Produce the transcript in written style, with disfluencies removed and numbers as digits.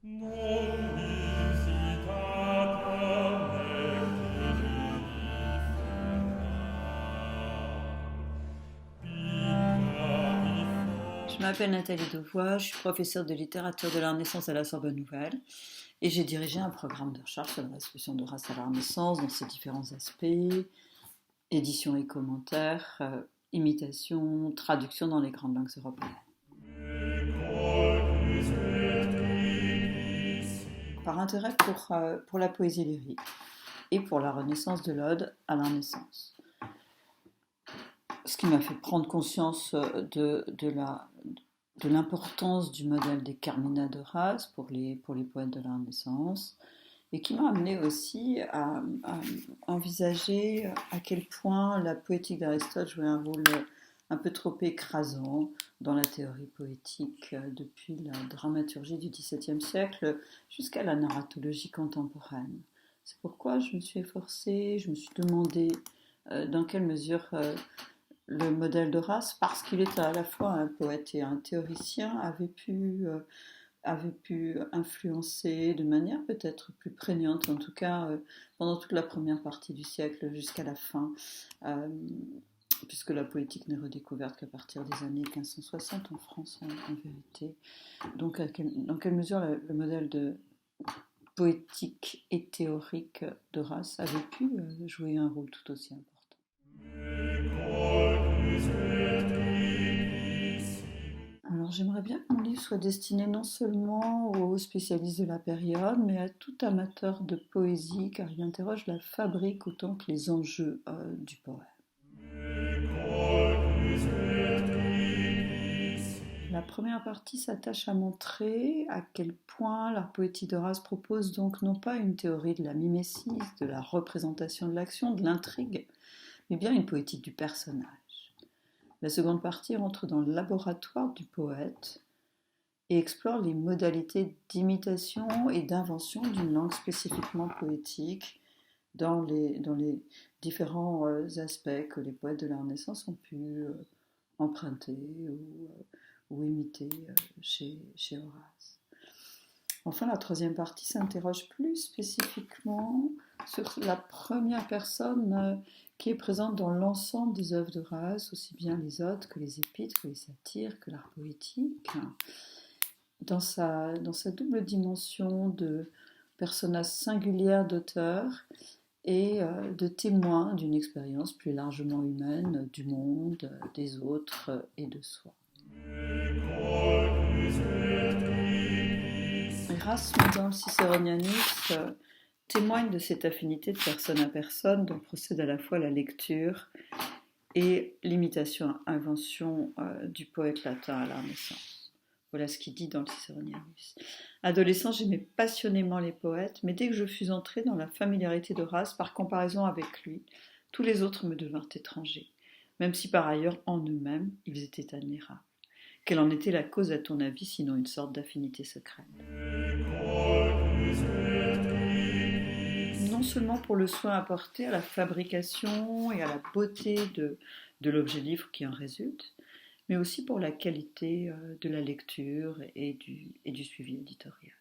Non visitata Je m'appelle Nathalie Devois, je suis professeure de littérature de la Renaissance à la Sorbonne Nouvelle et j'ai dirigé un programme de recherche sur la restitution d'Horace à la Renaissance dans ses différents aspects, édition et commentaires, imitation, traduction dans les grandes langues européennes. Par intérêt pour la poésie lyrique et pour la renaissance de l'ode à la Renaissance. Ce qui m'a fait prendre conscience de l'importance du modèle des Carmina d'Horace pour les poètes de la Renaissance, et qui m'a amené aussi à envisager à quel point la poétique d'Aristote jouait un rôle un peu trop écrasant dans la théorie poétique depuis la dramaturgie du XVIIe siècle jusqu'à la narratologie contemporaine. C'est pourquoi je me suis efforcée, je me suis demandé dans quelle mesure le modèle d'Horace, parce qu'il est à la fois un poète et un théoricien, avait pu influencer de manière peut-être plus prégnante, en tout cas pendant toute la première partie du siècle jusqu'à la fin, euh, puisque la poétique n'est redécouverte qu'à partir des années 1560 en France, en vérité. Donc, dans quelle mesure le modèle de poétique et théorique d'Horace avait pu jouer un rôle tout aussi important. Alors j'aimerais bien que mon livre soit destiné non seulement aux spécialistes de la période, mais à tout amateur de poésie, car il interroge la fabrique autant que les enjeux du poème. La première partie s'attache à montrer à quel point l'art poétique d'Horace propose donc non pas une théorie de la mimésis, de la représentation de l'action, de l'intrigue, mais bien une poétique du personnage. La seconde partie entre dans le laboratoire du poète et explore les modalités d'imitation et d'invention d'une langue spécifiquement poétique dans les différents aspects que les poètes de la Renaissance ont pu emprunter ou imiter chez Horace. Enfin, la troisième partie s'interroge plus spécifiquement sur la première personne qui est présente dans l'ensemble des œuvres d'Horace, aussi bien les odes que les épîtres, que les satires, que l'art poétique, dans sa double dimension de personnage singulière d'auteur et de témoin d'une expérience plus largement humaine du monde, des autres et de soi. Erasme, dans le Cicéronianus, témoigne de cette affinité de personne à personne dont procède à la fois la lecture et l'imitation-invention du poète latin à la Renaissance. Voilà ce qu'il dit dans le Cicéronianus. Adolescent, j'aimais passionnément les poètes, mais dès que je fus entré dans la familiarité d'Horace, par comparaison avec lui, tous les autres me devinrent étrangers, même si par ailleurs, en eux-mêmes, ils étaient admirables. Quelle en était la cause à ton avis, sinon une sorte d'affinité secrète? Non seulement pour le soin apporté à la fabrication et à la beauté de l'objet livre qui en résulte, mais aussi pour la qualité de la lecture et du suivi éditorial.